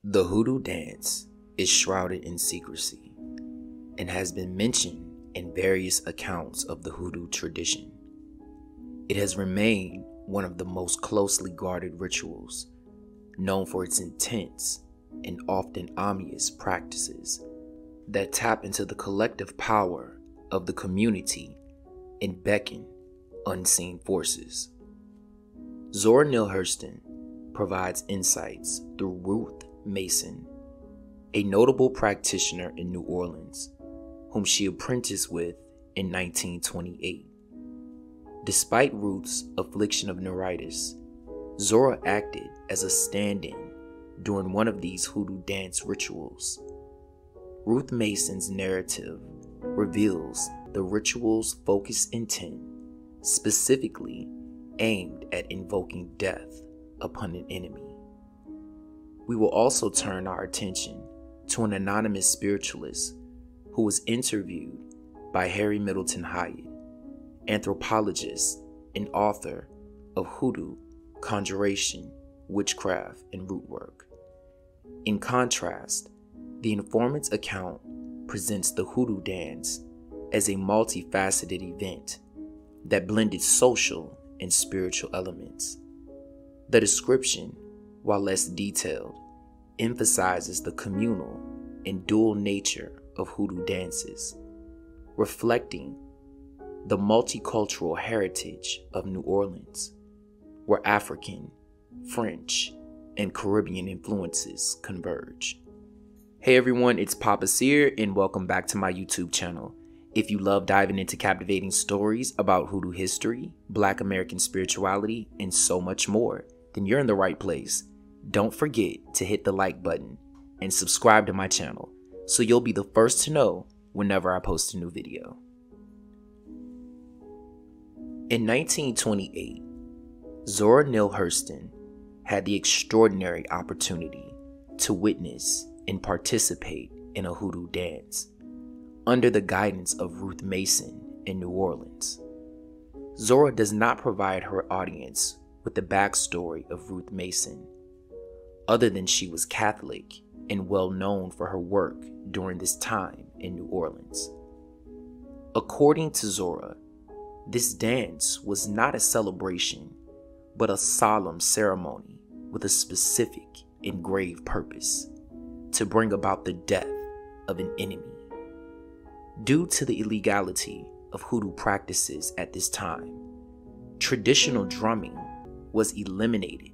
The Hoodoo Dance is shrouded in secrecy and has been mentioned in various accounts of the Hoodoo tradition. It has remained one of the most closely guarded rituals, known for its intense and often ominous practices that tap into the collective power of the community and beckon unseen forces. Zora Neal Hurston provides insights through Ruth Mason, a notable practitioner in New Orleans, whom she apprenticed with in 1928. Despite Ruth's affliction of neuritis, Zora acted as a stand-in during one of these Hoodoo dance rituals. Ruth Mason's narrative reveals the ritual's focused intent, specifically aimed at invoking death upon an enemy. We will also turn our attention to an anonymous spiritualist who was interviewed by Middleton Hyatt, anthropologist and author of Hoodoo, Conjuration, Witchcraft, and Rootwork. In contrast, the informant's account presents the Hoodoo Dance as a multifaceted event that blended social and spiritual elements. The description, while less detailed, emphasizes the communal and dual nature of Hoodoo dances, reflecting the multicultural heritage of New Orleans, where African, French, and Caribbean influences converge. Hey everyone, it's Papa Seer, and welcome back to my YouTube channel. If you love diving into captivating stories about Hoodoo history, Black American spirituality, and so much more, then you're in the right place. Don't forget to hit the like button and subscribe to my channel so you'll be the first to know whenever I post a new video. In 1928, Zora Neal Hurston had the extraordinary opportunity to witness and participate in a Hoodoo dance under the guidance of Ruth Mason in New Orleans. Zora does not provide her audience with the backstory of Ruth Mason, other than she was Catholic and well known for her work during this time in New Orleans. According to Zora, this dance was not a celebration, but a solemn ceremony with a specific and grave purpose: to bring about the death of an enemy. Due to the illegality of Hoodoo practices at this time, traditional drumming was eliminated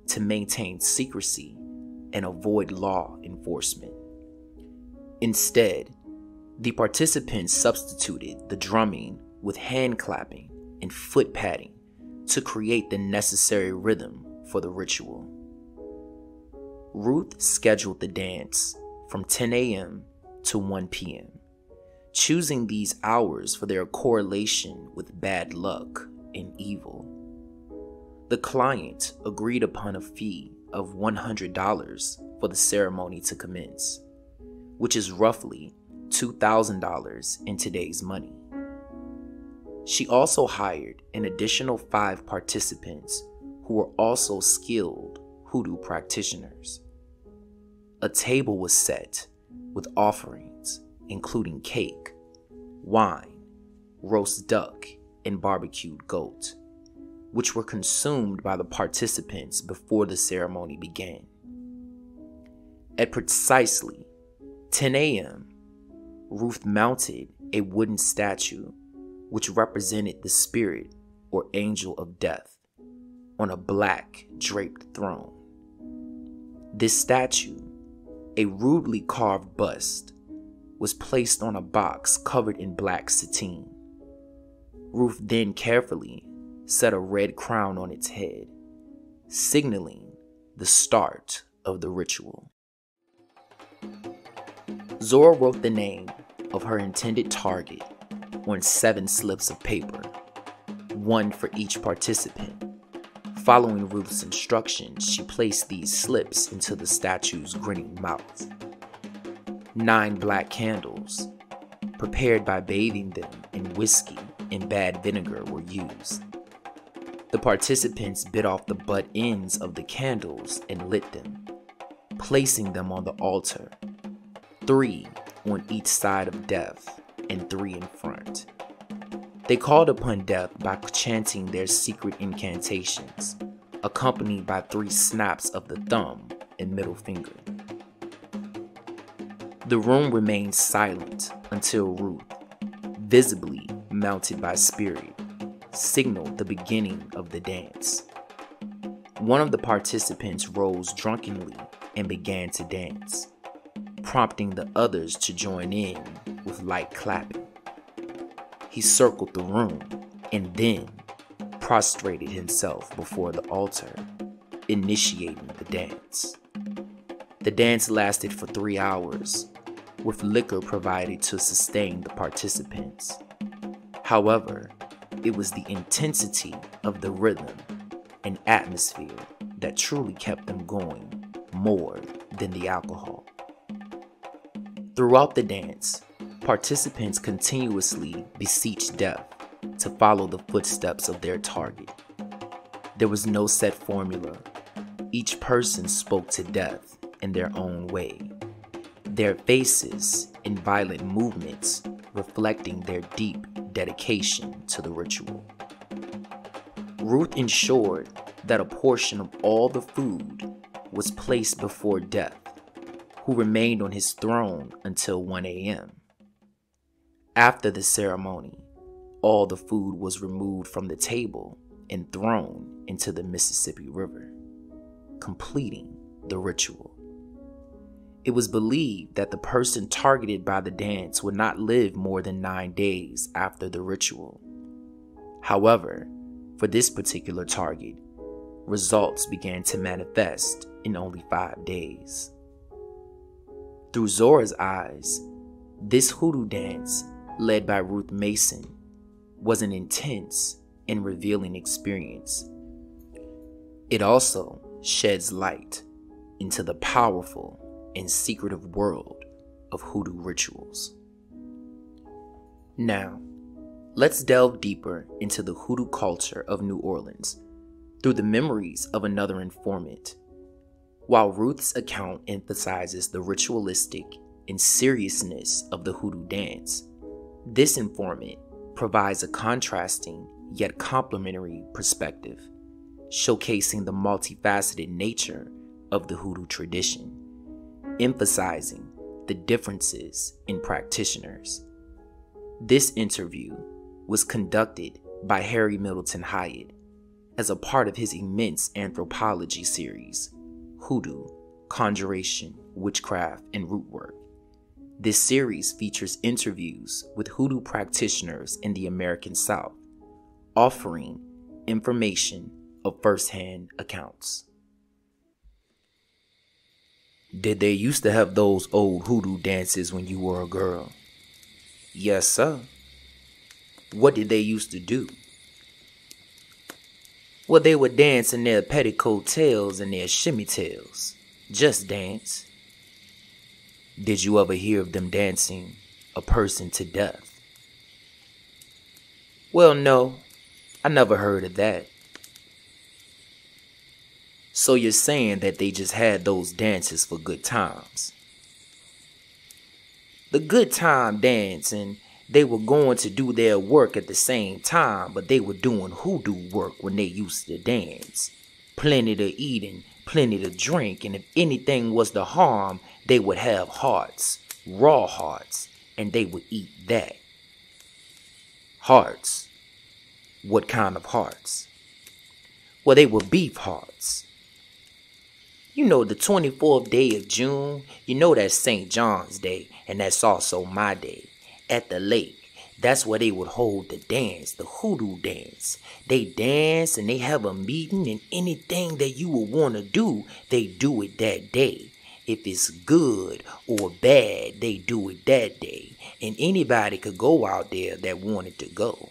to maintain secrecy and avoid law enforcement. Instead, the participants substituted the drumming with hand clapping and foot patting to create the necessary rhythm for the ritual. Ruth scheduled the dance from 10 a.m. to 1 p.m., choosing these hours for their correlation with bad luck and evil. The client agreed upon a fee of $100 for the ceremony to commence, which is roughly $2,000 in today's money. She also hired an additional 5 participants who were also skilled Hoodoo practitioners. A table was set with offerings including cake, wine, roast duck, and barbecued goat, which were consumed by the participants before the ceremony began. At precisely 10 a.m., Ruth mounted a wooden statue which represented the spirit or angel of death on a black draped throne. This statue, a rudely carved bust, was placed on a box covered in black sateen. Ruth then carefully set a red crown on its head, signaling the start of the ritual. Zora wrote the name of her intended target on 7 slips of paper, 1 for each participant. Following Ruth's instructions, she placed these slips into the statue's grinning mouth. 9 black candles, prepared by bathing them in whiskey and bad vinegar, were used. The participants bit off the butt ends of the candles and lit them, placing them on the altar, 3 on each side of death and 3 in front. They called upon death by chanting their secret incantations, accompanied by 3 snaps of the thumb and middle finger. The room remained silent until Ruth, visibly mounted by spirit, signaled the beginning of the dance. One of the participants rose drunkenly and began to dance, prompting the others to join in with light clapping. He circled the room and then prostrated himself before the altar, initiating the dance. The dance lasted for 3 hours, with liquor provided to sustain the participants. However, it was the intensity of the rhythm and atmosphere that truly kept them going more than the alcohol. Throughout the dance, participants continuously beseeched death to follow the footsteps of their target. There was no set formula. Each person spoke to death in their own way, their faces and violent movements reflecting their deep dedication to the ritual. Ruth ensured that a portion of all the food was placed before death, who remained on his throne until 1 a.m. After the ceremony, all the food was removed from the table and thrown into the Mississippi River, completing the ritual. It was believed that the person targeted by the dance would not live more than 9 days after the ritual. However, for this particular target, results began to manifest in only 5 days. Through Zora's eyes, this hoodoo dance, led by Ruth Mason, was an intense and revealing experience. It also sheds light into the powerful and secretive world of hoodoo rituals. Now, let's delve deeper into the hoodoo culture of New Orleans through the memories of another informant. While Ruth's account emphasizes the ritualistic and seriousness of the hoodoo dance, this informant provides a contrasting yet complementary perspective, showcasing the multifaceted nature of the hoodoo tradition, emphasizing the differences in practitioners. This interview was conducted by Harry Middleton Hyatt as a part of his immense anthropology series, Hoodoo, Conjuration, Witchcraft, and Rootwork. This series features interviews with hoodoo practitioners in the American South, offering information of first-hand accounts. Did they used to have those old hoodoo dances when you were a girl? Yes, sir. What did they used to do? Well, they would dance in their petticoat tails and their shimmy tails. Just dance. Did you ever hear of them dancing a person to death? Well, no, I never heard of that. So you're saying that they just had those dances for good times? The good time dance, and they were going to do their work at the same time, but they were doing hoodoo work when they used to dance. Plenty to eat and plenty to drink, and if anything was to harm, they would have hearts, raw hearts, and they would eat that. Hearts? What kind of hearts? Well, they were beef hearts. You know, the 24th day of June, you know that's St. John's Day, and that's also my day. At the lake, that's where they would hold the dance, the hoodoo dance. They dance and they have a meeting, and anything that you would want to do, they do it that day. If it's good or bad, they do it that day. And anybody could go out there that wanted to go.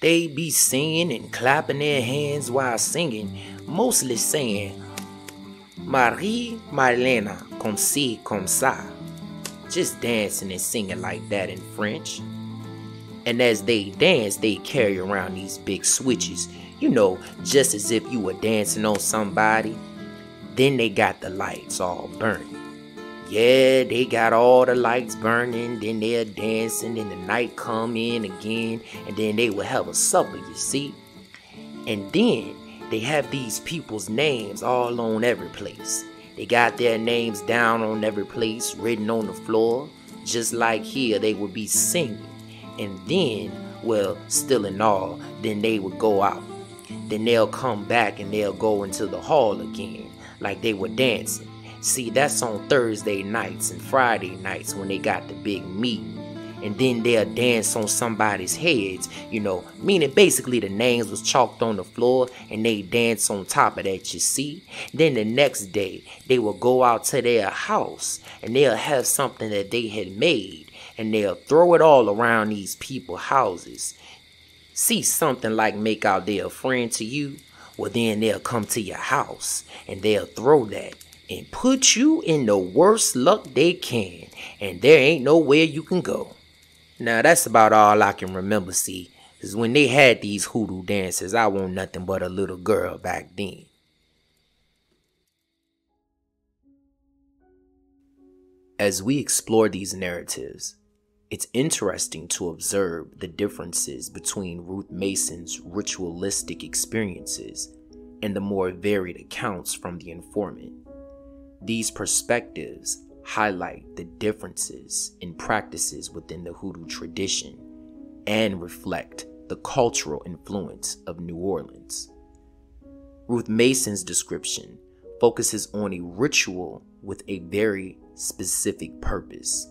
They be singing and clapping their hands while singing, mostly saying, Marie Marlena, comme ci, comme ça. Just dancing and singing like that in French. And as they dance, they carry around these big switches, you know, just as if you were dancing on somebody. Then they got the lights all burning. Yeah, they got all the lights burning, then they're dancing, then the night come in again, and then they will have a supper, you see. And then they have these people's names all on every place. They got their names down on every place, written on the floor, just like here they would be singing. And then, well, still in all, then they would go out. Then they'll come back and they'll go into the hall again, like they were dancing. See, that's on Thursday nights and Friday nights when they got the big meeting. And then they'll dance on somebody's heads, meaning basically the names was chalked on the floor and they dance on top of that, you see. Then the next day, they will go out to their house and they'll have something that they had made and they'll throw it all around these people's houses. See something like make out they're a friend to you? Well, then they'll come to your house and they'll throw that and put you in the worst luck they can, and there ain't nowhere you can go. Now that's about all I can remember, see, because when they had these hoodoo dances, I wasn't nothing but a little girl back then. As we explore these narratives, it's interesting to observe the differences between Ruth Mason's ritualistic experiences and the more varied accounts from the informant. These perspectives highlight the differences in practices within the hoodoo tradition and reflect the cultural influence of New Orleans. Ruth Mason's description focuses on a ritual with a very specific purpose,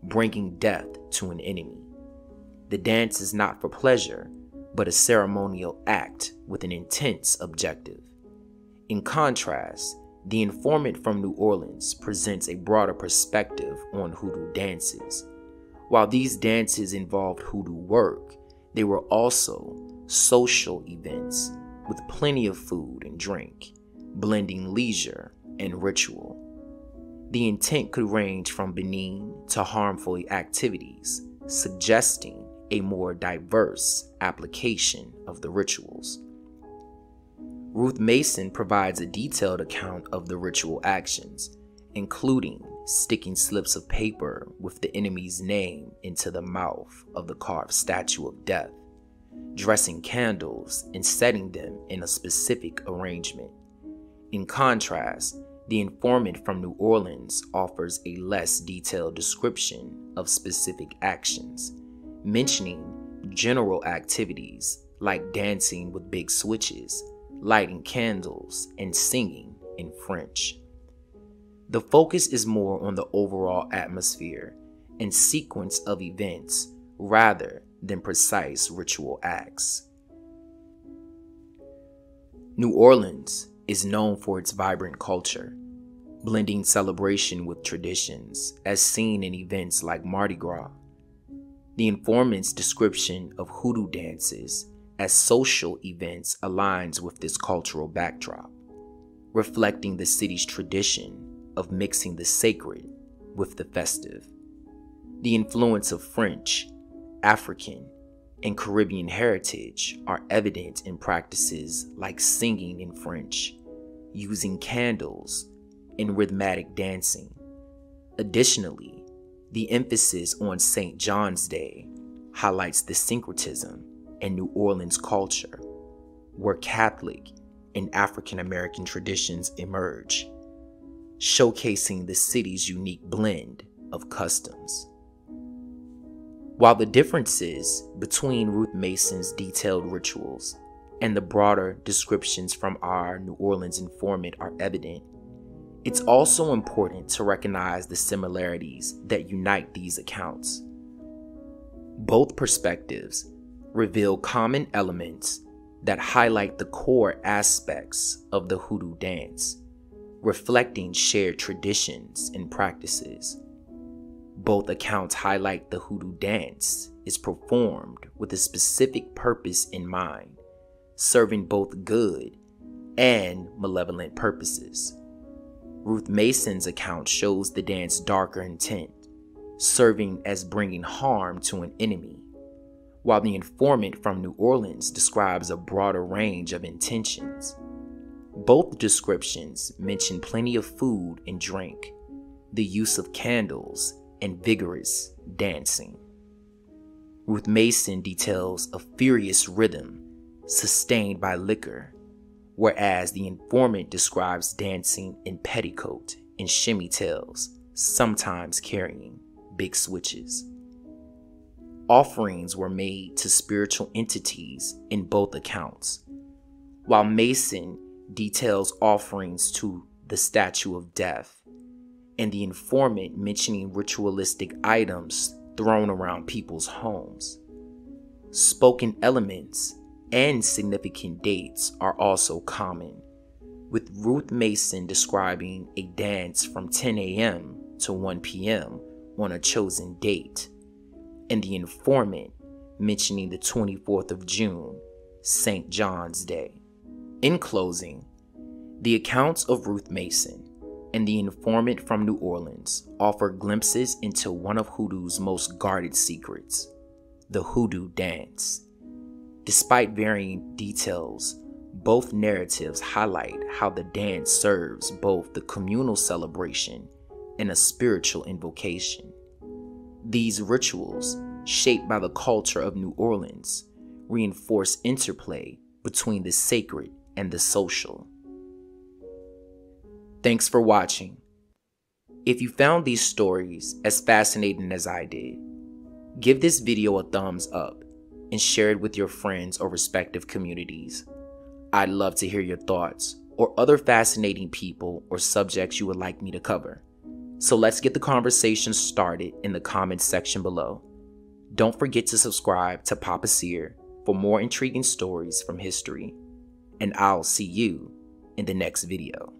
bringing death to an enemy. The dance is not for pleasure, but a ceremonial act with an intense objective. In contrast, the informant from New Orleans presents a broader perspective on hoodoo dances. While these dances involved hoodoo work, they were also social events with plenty of food and drink, blending leisure and ritual. The intent could range from benign to harmful activities, suggesting a more diverse application of the rituals. Ruth Mason provides a detailed account of the ritual actions, including sticking slips of paper with the enemy's name into the mouth of the carved statue of death, dressing candles and setting them in a specific arrangement. In contrast, the informant from New Orleans offers a less detailed description of specific actions, mentioning general activities like dancing with big switches, lighting candles, and singing in French. The focus is more on the overall atmosphere and sequence of events rather than precise ritual acts. New Orleans is known for its vibrant culture, blending celebration with traditions as seen in events like Mardi Gras. The informant's description of hoodoo dances as social events aligns with this cultural backdrop, reflecting the city's tradition of mixing the sacred with the festive. The influence of French, African, and Caribbean heritage are evident in practices like singing in French, using candles, and rhythmic dancing. Additionally, the emphasis on St. John's Day highlights the syncretism in New Orleans culture, where Catholic and African American traditions emerge, showcasing the city's unique blend of customs. While the differences between Ruth Mason's detailed rituals and the broader descriptions from our New Orleans informant are evident, it's also important to recognize the similarities that unite these accounts. Both perspectives reveal common elements that highlight the core aspects of the hoodoo dance, reflecting shared traditions and practices. Both accounts highlight the hoodoo dance is performed with a specific purpose in mind, serving both good and malevolent purposes. Ruth Mason's account shows the dance's darker intent, serving as bringing harm to an enemy, while the informant from New Orleans describes a broader range of intentions. Both descriptions mention plenty of food and drink, the use of candles, and vigorous dancing. Ruth Mason details a furious rhythm sustained by liquor, whereas the informant describes dancing in petticoat and shimmy tails, sometimes carrying big switches. Offerings were made to spiritual entities in both accounts, while Mason details offerings to the statue of death, and the informant mentioning ritualistic items thrown around people's homes. Spoken elements and significant dates are also common, with Ruth Mason describing a dance from 10 a.m. to 1 p.m. on a chosen date, and the informant mentioning the 24th of June, St. John's Day. In closing, the accounts of Ruth Mason and the informant from New Orleans offer glimpses into one of Hoodoo's most guarded secrets, the Hoodoo Dance. Despite varying details, both narratives highlight how the dance serves both the communal celebration and a spiritual invocation. These rituals, shaped by the culture of New Orleans, reinforce interplay between the sacred and the social. Thanks for watching. If you found these stories as fascinating as I did, give this video a thumbs up and share it with your friends or respective communities. I'd love to hear your thoughts or other fascinating people or subjects you would like me to cover. So let's get the conversation started in the comments section below. Don't forget to subscribe to Papa Seer for more intriguing stories from history, and I'll see you in the next video.